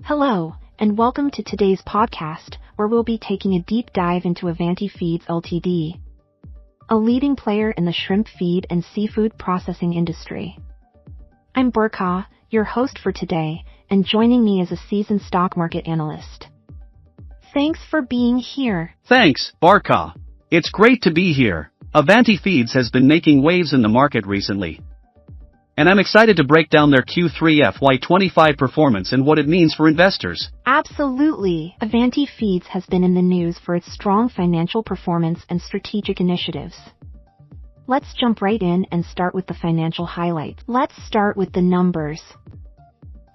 Hello, and welcome to today's podcast, where we'll be taking a deep dive into Avanti Feeds Ltd, a leading player in the shrimp feed and seafood processing industry. I'm Burka, your host for today, and joining me is a seasoned stock market analyst. Thanks for being here. Thanks, Burka. It's great to be here. Avanti Feeds has been making waves in the market recently, and I'm excited to break down their Q3 FY25 performance and what it means for investors. Absolutely. Avanti Feeds has been in the news for its strong financial performance and strategic initiatives. Let's jump right in and start with the financial highlights. Let's start with the numbers.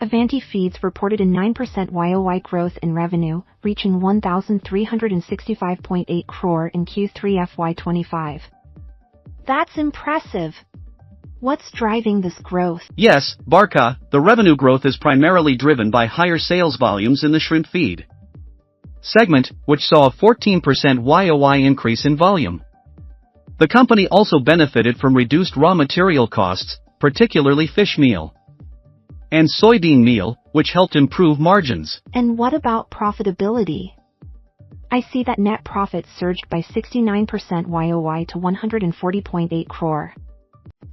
Avanti Feeds reported a 9% YOY growth in revenue, reaching 1,365.8 crore in Q3 FY25. That's impressive. What's driving this growth? Yes, Burka, the revenue growth is primarily driven by higher sales volumes in the shrimp feed segment, which saw a 14% YOY increase in volume. The company also benefited from reduced raw material costs, particularly fish meal and soybean meal, which helped improve margins. And what about profitability? I see that net profit surged by 69% YOY to 140.8 crore.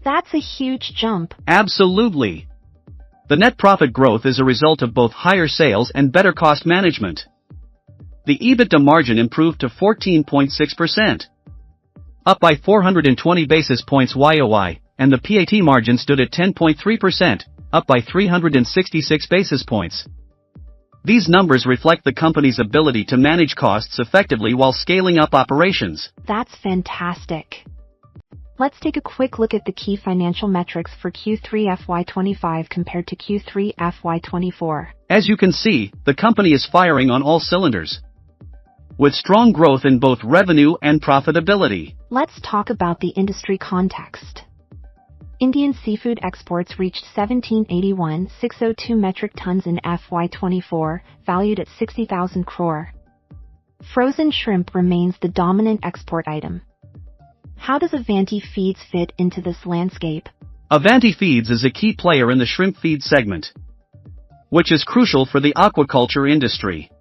That's a huge jump. Absolutely. The net profit growth is a result of both higher sales and better cost management. The EBITDA margin improved to 14.6%, up by 420 basis points YOY, and the PAT margin stood at 10.3%, up by 366 basis points. These numbers reflect the company's ability to manage costs effectively while scaling up operations. That's fantastic. Let's take a quick look at the key financial metrics for Q3 FY25 compared to Q3 FY24. As you can see, the company is firing on all cylinders, with strong growth in both revenue and profitability. Let's talk about the industry context. Indian seafood exports reached 1781,602 metric tons in FY24, valued at 60,000 crore. Frozen shrimp remains the dominant export item. How does Avanti Feeds fit into this landscape? Avanti Feeds is a key player in the shrimp feed segment, which is crucial for the aquaculture industry.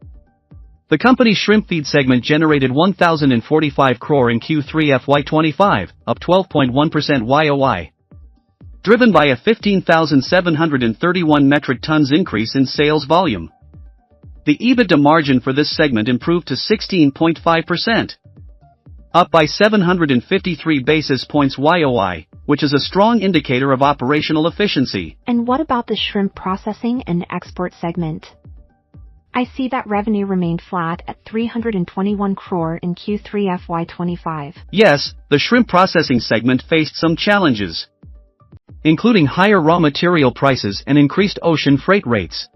The company's shrimp feed segment generated 1,045 crore in Q3 FY25, up 12.1% YOY, driven by a 15,731 metric tons increase in sales volume. The EBITDA margin for this segment improved to 16.5%. up by 753 basis points YOY, which is a strong indicator of operational efficiency. And what about the shrimp processing and export segment? I see that revenue remained flat at 321 crore in Q3 FY25. Yes, the shrimp processing segment faced some challenges, including higher raw material prices and increased ocean freight rates.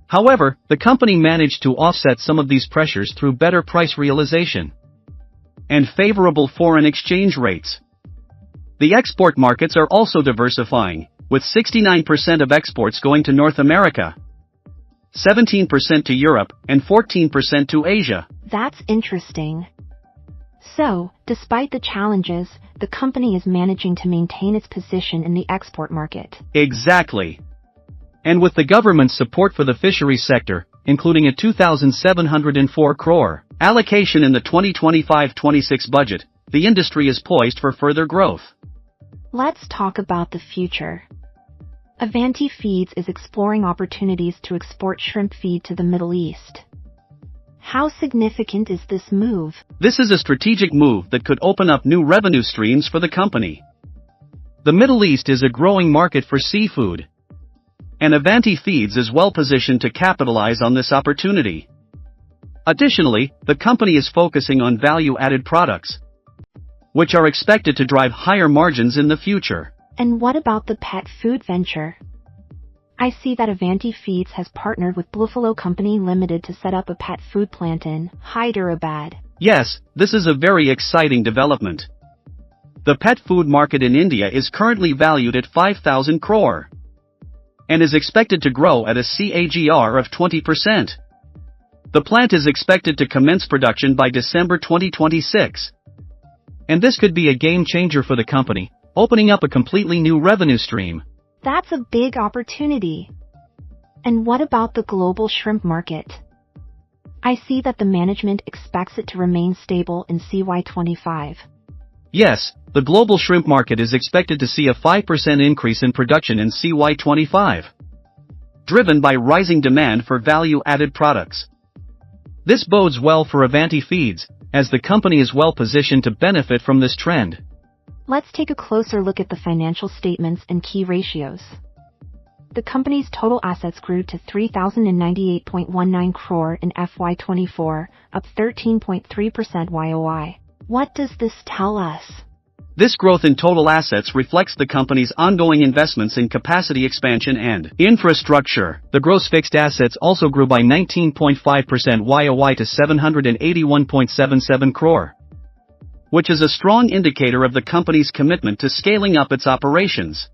However, the company managed to offset some of these pressures through better price realization and favorable foreign exchange rates. The export markets are also diversifying, with 69% of exports going to North America, 17% to Europe, and 14% to Asia. That's interesting. So, despite the challenges, the company is managing to maintain its position in the export market. Exactly. And with the government's support for the fisheries sector, including a 2,704 crore allocation in the 2025-26 budget, the industry is poised for further growth. Let's talk about the future. Avanti Feeds is exploring opportunities to export shrimp feed to the Middle East. How significant is this move? This is a strategic move that could open up new revenue streams for the company. The Middle East is a growing market for seafood, and Avanti Feeds is well positioned to capitalize on this opportunity. Additionally, the company is focusing on value-added products, which are expected to drive higher margins in the future. And what about the pet food venture? I see that Avanti Feeds has partnered with Bluefalo Company Limited to set up a pet food plant in Hyderabad. Yes, this is a very exciting development. The pet food market in India is currently valued at 5,000 crore and is expected to grow at a CAGR of 20%. The plant is expected to commence production by December 2026. And this could be a game changer for the company, opening up a completely new revenue stream. That's a big opportunity. And what about the global shrimp market? I see that the management expects it to remain stable in CY25. Yes, the global shrimp market is expected to see a 5% increase in production in CY25, driven by rising demand for value-added products. This bodes well for Avanti Feeds, as the company is well positioned to benefit from this trend. Let's take a closer look at the financial statements and key ratios. The company's total assets grew to 3,098.19 crore in FY24, up 13.3% YOY. What does this tell us? This growth in total assets reflects the company's ongoing investments in capacity expansion and infrastructure. The gross fixed assets also grew by 19.5% YOY to 781.77 crore, which is a strong indicator of the company's commitment to scaling up its operations.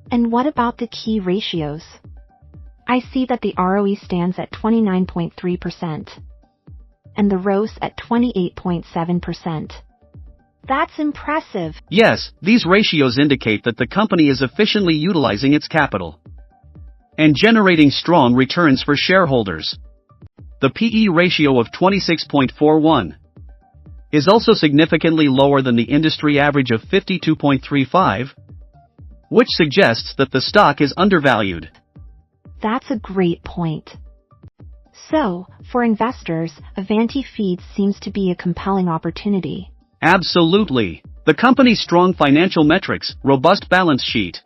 And what about the key ratios? I see that the ROE stands at 29.3% and the RoCE at 28.7%. That's impressive. Yes, these ratios indicate that the company is efficiently utilizing its capital and generating strong returns for shareholders. The PE ratio of 26.41 is also significantly lower than the industry average of 52.35, which suggests that the stock is undervalued. That's a great point. So, for investors, Avanti Feeds seems to be a compelling opportunity. Absolutely. The company's strong financial metrics, robust balance sheet,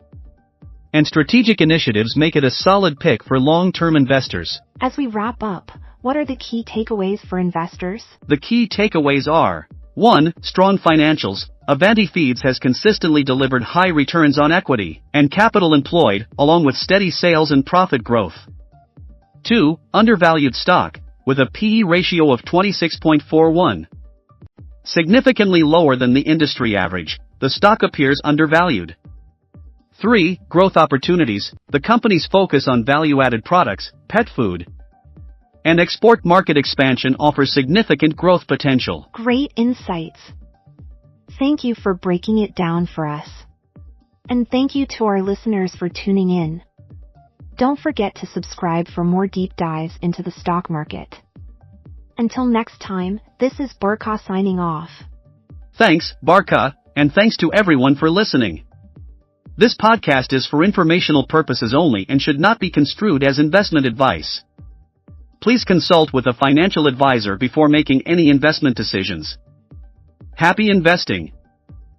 and strategic initiatives make it a solid pick for long-term investors. As we wrap up, what are the key takeaways for investors? The key takeaways are: 1. Strong financials. Avanti Feeds has consistently delivered high returns on equity and capital employed, along with steady sales and profit growth. 2. Undervalued stock, with a PE ratio of 26.41. Significantly lower than the industry average, the stock appears undervalued. 3. Growth opportunities. The company's focus on value-added products, pet food, and export market expansion offers significant growth potential. Great insights. Thank you for breaking it down for us. And thank you to our listeners for tuning in. Don't forget to subscribe for more deep dives into the stock market. Until next time, this is Barka signing off. Thanks, Barka, and thanks to everyone for listening. This podcast is for informational purposes only and should not be construed as investment advice. Please consult with a financial advisor before making any investment decisions. Happy investing!